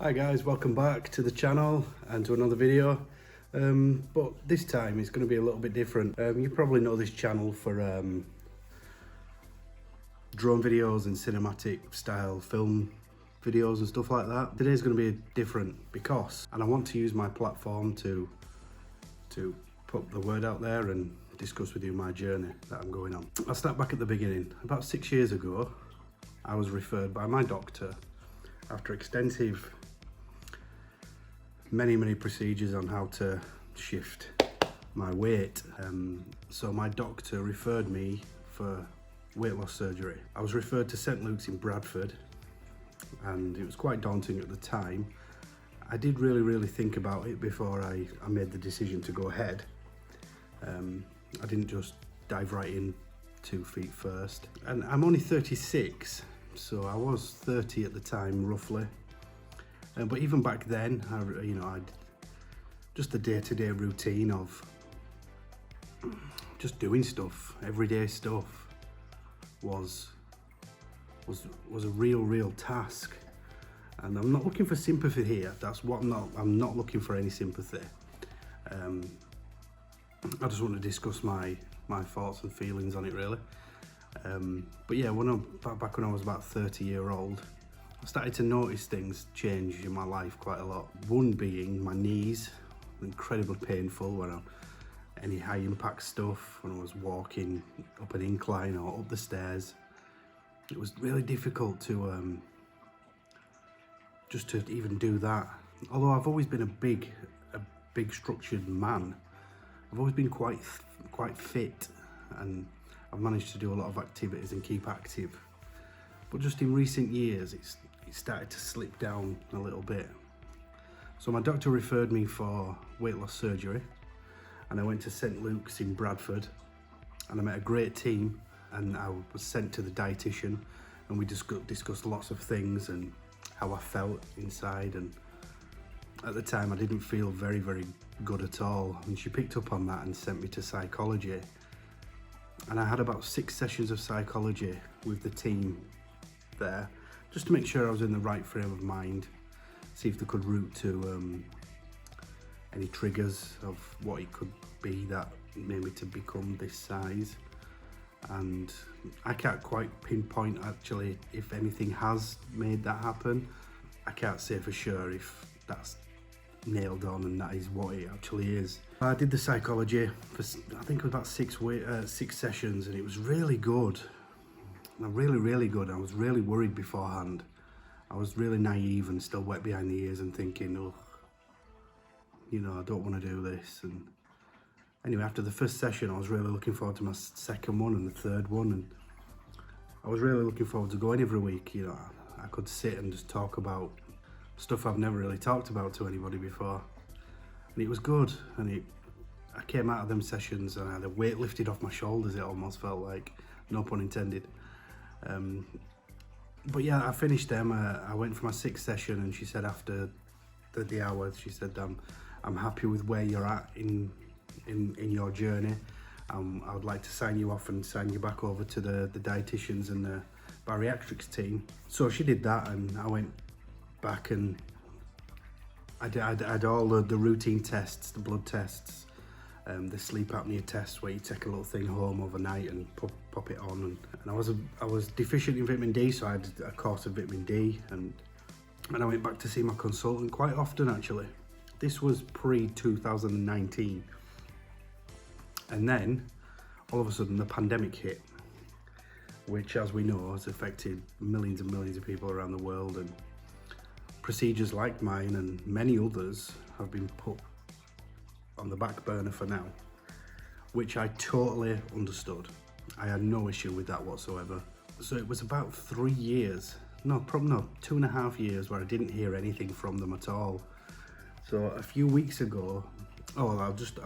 Hi guys, welcome back to the channel and to another video. But this time it's going to be a little bit different. You probably know this channel for drone videos and cinematic style film videos and stuff like that. Today's going to be different because I want to use my platform to put the word out there and discuss with you my journey that I'm going on. I'll start back at the beginning. About 6 years ago, I was referred by my doctor after extensive many procedures on how to shift my weight. So my doctor referred me for weight loss surgery. I was referred to St Luke's in Bradford, and it was quite daunting at the time. I did really think about it before I made the decision to go ahead. I didn't just dive right in 2 feet first. And I'm only 36, so I was 30 at the time roughly. But even back then, I'd just the day-to-day routine of just doing stuff, everyday stuff, was a real task. And I'm not looking for sympathy here. That's what I'm not looking for any sympathy. I just want to discuss my thoughts and feelings on it really. But yeah, back when I was about 30-year-old, I started to notice things change in my life quite a lot. One being my knees, incredibly painful when any high impact stuff, when I was walking up an incline or up the stairs. It was really difficult to just to even do that. Although I've always been a big structured man, I've always been quite fit, and I've managed to do a lot of activities and keep active. But just in recent years, it started to slip down a little bit. So my doctor referred me for weight loss surgery, and I went to St Luke's in Bradford, and I met a great team, and I was sent to the dietitian, and we discussed lots of things and how I felt inside. And at the time I didn't feel very good at all, and she picked up on that and sent me to psychology. And I had about 6 sessions of psychology with the team there, just to make sure I was in the right frame of mind, see if they could route to any triggers of what it could be that made me to become this size. And I can't quite pinpoint actually if anything has made that happen. I can't say for sure if that's nailed on and that is what it actually is. I did the psychology for I think it was about 6 sessions, and it was really good. Really good. I was really worried beforehand. I was really naive and still wet behind the ears and thinking, oh, I don't want to do this. And anyway, after the first session, I was really looking forward to my second one and the third one, and I was really looking forward to going every week. I could sit and just talk about stuff I've never really talked about to anybody before, and it was good. And I came out of them sessions and I had a weight lifted off my shoulders. It almost felt like, no pun intended. But yeah, I finished them. I went for my 6th session, and she said after the hour, she said, I'm happy with where you're at in your journey. I would like to sign you off and sign you back over to the dietitians and the bariatrics team. So she did that, and I went back and I had all the routine tests, the blood tests, the sleep apnea tests where you take a little thing home overnight and pop it on. And I was deficient in vitamin D, so I had a course of vitamin D, and I went back to see my consultant quite often actually. This was pre-2019. And then all of a sudden the pandemic hit, which, as we know, has affected millions and millions of people around the world, and procedures like mine and many others have been put on the back burner for now, which I totally understood. I had no issue with that whatsoever. So it was about 3 years, probably 2.5 years, where I didn't hear anything from them at all. So a few weeks ago, I'll just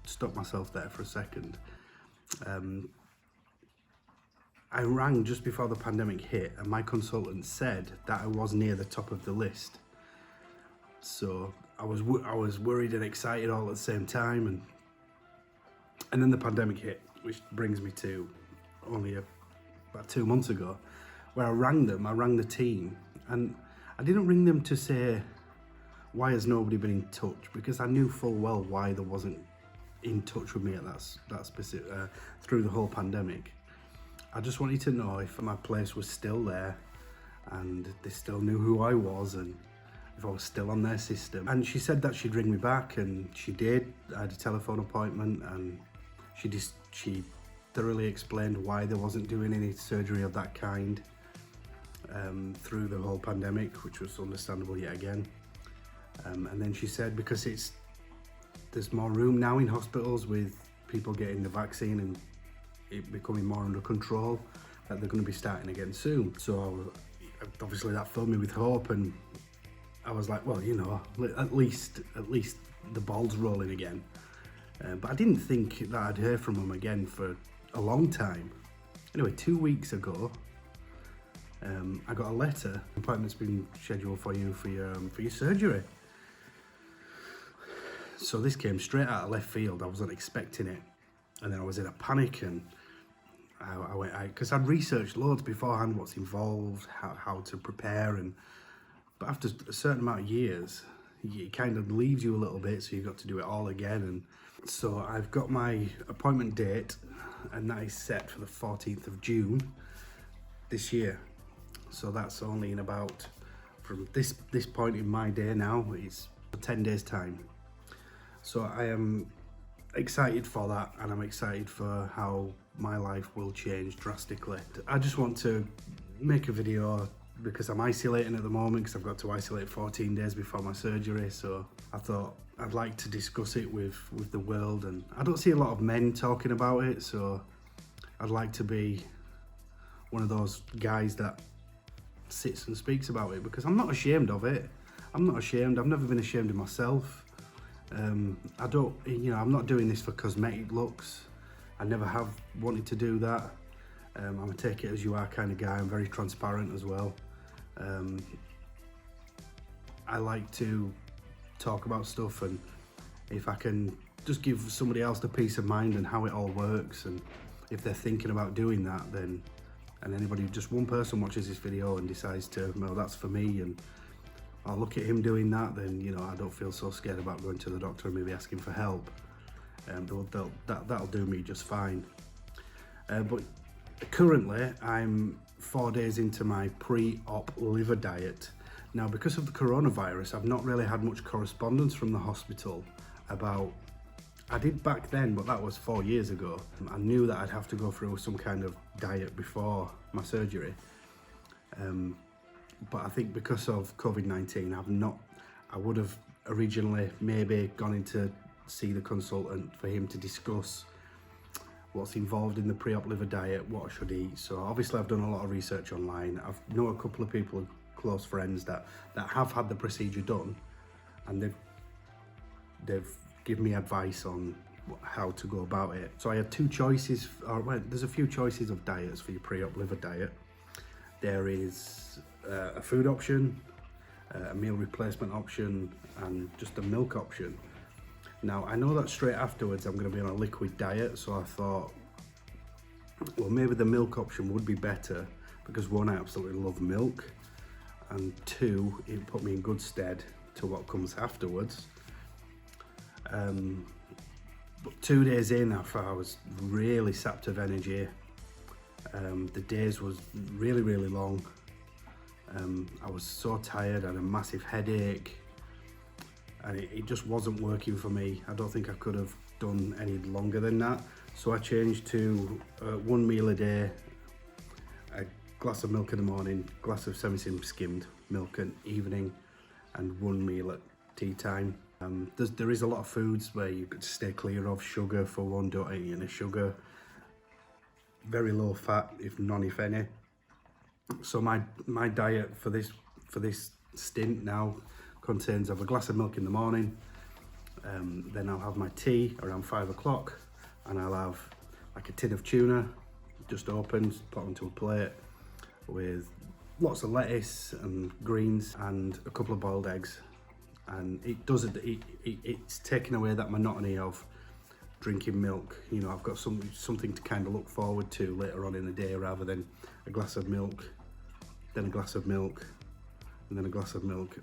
stop myself there for a second. I rang just before the pandemic hit, and my consultant said that I was near the top of the list. So I was worried and excited all at the same time, and then the pandemic hit, which brings me to only about 2 months ago, where I rang the team, and I didn't ring them to say, why has nobody been in touch? Because I knew full well why they wasn't in touch with me at that specific, through the whole pandemic. I just wanted to know if my place was still there and they still knew who I was and if I was still on their system. And she said that she'd ring me back, and she did. I had a telephone appointment, and she thoroughly explained why they wasn't doing any surgery of that kind through the whole pandemic, which was understandable yet again. And then she said because there's more room now in hospitals with people getting the vaccine and it becoming more under control, that they're going to be starting again soon. So obviously that filled me with hope, and I was like, well, you know, at least the ball's rolling again. But I didn't think that I'd hear from them again for a long time. Anyway, 2 weeks ago, I got a letter. Appointment's been scheduled for you for your surgery. So this came straight out of left field. I wasn't expecting it, and then I was in a panic, and I went out because I'd researched loads beforehand, what's involved, how to prepare, but after a certain amount of years, it kind of leaves you a little bit, so you've got to do it all again. And so I've got my appointment date, and that is set for the 14th of June this year. So that's only in about, from this point in my day now, it's 10 days time. So I am excited for that, and I'm excited for how my life will change drastically. I just want to make a video because I'm isolating at the moment, because I've got to isolate 14 days before my surgery. So I thought I'd like to discuss it with the world, and I don't see a lot of men talking about it, so I'd like to be one of those guys that sits and speaks about it, because I'm not ashamed of it. I'm not ashamed. I've never been ashamed of myself. I'm not doing this for cosmetic looks. I never have wanted to do that. I'm a take it as you are kind of guy. I'm very transparent as well. I like to talk about stuff, and if I can just give somebody else the peace of mind and how it all works, and if they're thinking about doing that, then, and anybody, just one person watches this video and decides to, well, that's for me, and I'll look at him doing that, then, you know, I don't feel so scared about going to the doctor and maybe asking for help. That'll do me just fine. But currently, I'm 4 days into my pre-op liver diet. Now, because of the coronavirus, I've not really had much correspondence from the hospital about, I did back then, but that was 4 years ago. I knew that I'd have to go through some kind of diet before my surgery. But I think because of COVID-19, I would have originally maybe gone in to see the consultant for him to discuss what's involved in the pre-op liver diet, what I should eat. So obviously I've done a lot of research online. I know a couple of people, close friends that have had the procedure done, and they've given me advice on how to go about it. So I had two choices, there's a few choices of diets for your pre-op liver diet. There is a food option, a meal replacement option, and just a milk option. Now, I know that straight afterwards I'm going to be on a liquid diet, so I thought, well, maybe the milk option would be better, because one, I absolutely love milk, and two, it put me in good stead to what comes afterwards. But 2 days in, I was really sapped of energy. The days was really, really long. I was so tired, I had a massive headache, and it just wasn't working for me. I don't think I could have done any longer than that. So I changed to one meal a day, a glass of milk in the morning, glass of semi-skimmed milk at evening, and one meal at tea time. There is a lot of foods where you could stay clear of. Sugar for one, don't eat any sugar. Very low fat, if none, if any. So my diet for this stint now contains of a glass of milk in the morning, then I'll have my tea around 5 o'clock, and I'll have like a tin of tuna, just opened, put onto a plate with lots of lettuce and greens and a couple of boiled eggs. And it's taking away that monotony of drinking milk. You know, I've got something to kind of look forward to later on in the day, rather than a glass of milk, then a glass of milk, and then a glass of milk,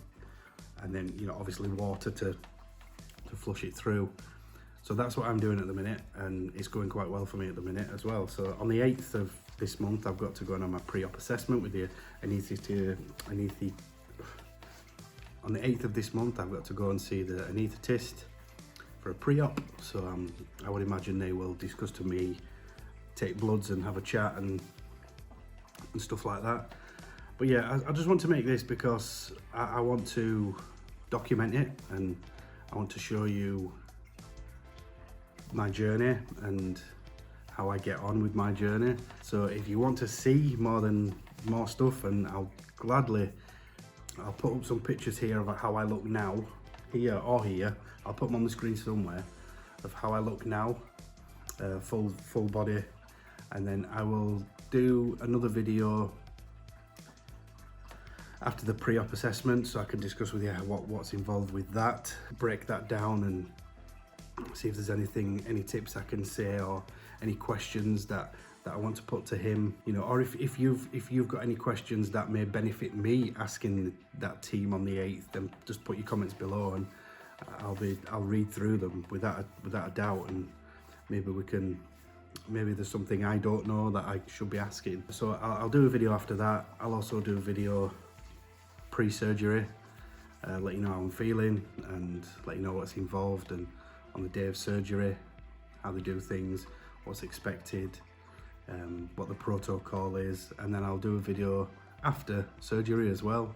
and then, you know, obviously water to flush it through. So that's what I'm doing at the minute, and it's going quite well for me at the minute as well. So on the 8th of this month, I've got to go and have my pre-op assessment with the on the 8th of this month, I've got to go and see the anaesthetist for a pre-op. So I would imagine they will discuss to me, take bloods and have a chat and stuff like that. But yeah, I just want to make this because I want to document it, and I want to show you my journey and how I get on with my journey. So if you want to see more stuff, and I'll put up some pictures here of how I look now, here or here. I'll put them on the screen somewhere of how I look now, full body, and then I will do another video after the pre-op assessment, so I can discuss with you what's involved with that, break that down, and see if there's any tips I can say, or any questions that I want to put to him, you know, or if you've got any questions that may benefit me asking that team on the 8th, then just put your comments below, and I'll read through them without a doubt, and maybe there's something I don't know that I should be asking. So I'll do a video after that. I'll also do a video pre-surgery, let you know how I'm feeling, and let you know what's involved, and on the day of surgery, how they do things, what's expected, what the protocol is, and then I'll do a video after surgery as well.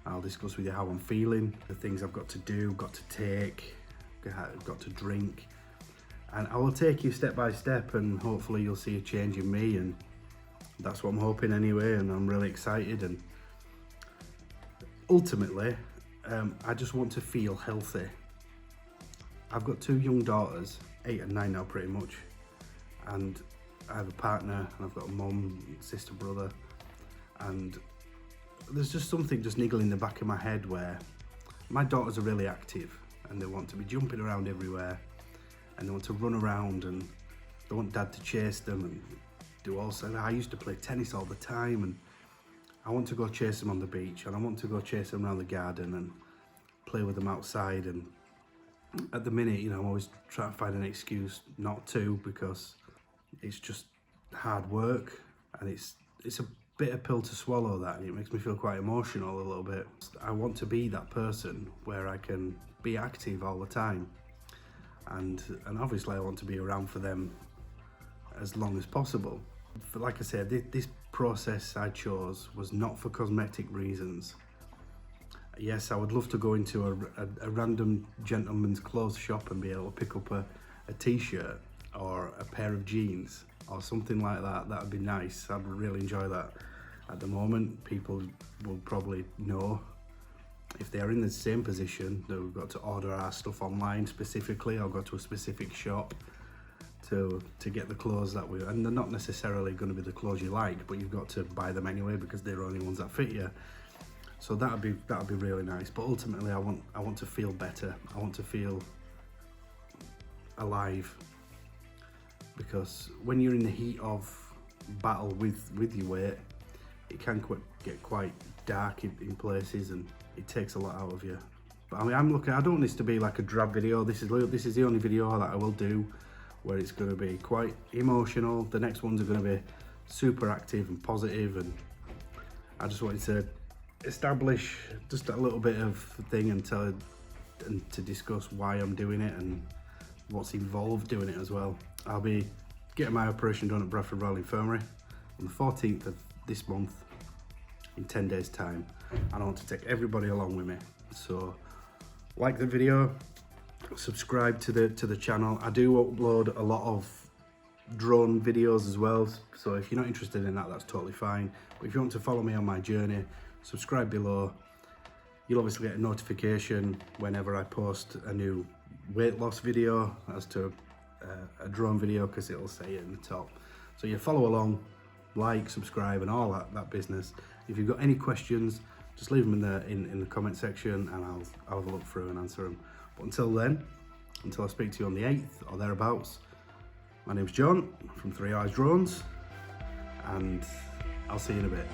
I'll discuss with you how I'm feeling, the things I've got to do, got to take, got to drink, and I will take you step by step, and hopefully you'll see a change in me, and that's what I'm hoping anyway, and I'm really excited. And ultimately, I just want to feel healthy. I've got 2 young daughters, 8 and 9 now pretty much, and I have a partner, and I've got a mum, sister, brother, and there's just something just niggling in the back of my head where my daughters are really active, and they want to be jumping around everywhere, and they want to run around, and they want dad to chase them and do all sorts. I used to play tennis all the time, and I want to go chase them on the beach, and I want to go chase them around the garden and play with them outside. And at the minute, you know, I'm always trying to find an excuse not to, because it's just hard work, and it's a bitter pill to swallow, that, and it makes me feel quite emotional a little bit. I want to be that person where I can be active all the time, and obviously I want to be around for them as long as possible. But like I said, this process I chose was not for cosmetic reasons. Yes, I would love to go into a random gentleman's clothes shop and be able to pick up a t-shirt or a pair of jeans or something like that. That would be nice. I'd really enjoy that. At the moment, people will probably know, if they are in the same position, that we've got to order our stuff online specifically, or go to a specific shop to get the clothes that and they're not necessarily going to be the clothes you like, but you've got to buy them anyway because they're the only ones that fit you. So that'd be really nice. But ultimately, I want to feel better. I want to feel alive, because when you're in the heat of battle with your weight, it can get quite dark in places, and it takes a lot out of you. But I mean, I don't want this to be like a drab video. This is the only video that I will do where it's going to be quite emotional. The next ones are going to be super active and positive, and I just wanted to establish just a little bit of thing and to discuss why I'm doing it and what's involved doing it as well. I'll be getting my operation done at Bradford Royal Infirmary on the 14th of this month, in 10 days time, and I want to take everybody along with me. So like the video, subscribe to the channel. I do upload a lot of drone videos as well, so if you're not interested in that, that's totally fine. But if you want to follow me on my journey, subscribe below. You'll obviously get a notification whenever I post a new weight loss video as to a drone video, because it'll say it in the top. So you follow along, like, subscribe, and all that business. If you've got any questions, just leave them in the comment section, and I'll have a look through and answer them. But until then, until I speak to you on the 8th or thereabouts, My name's John from 3 Eyes Drones, and I'll see you in a bit.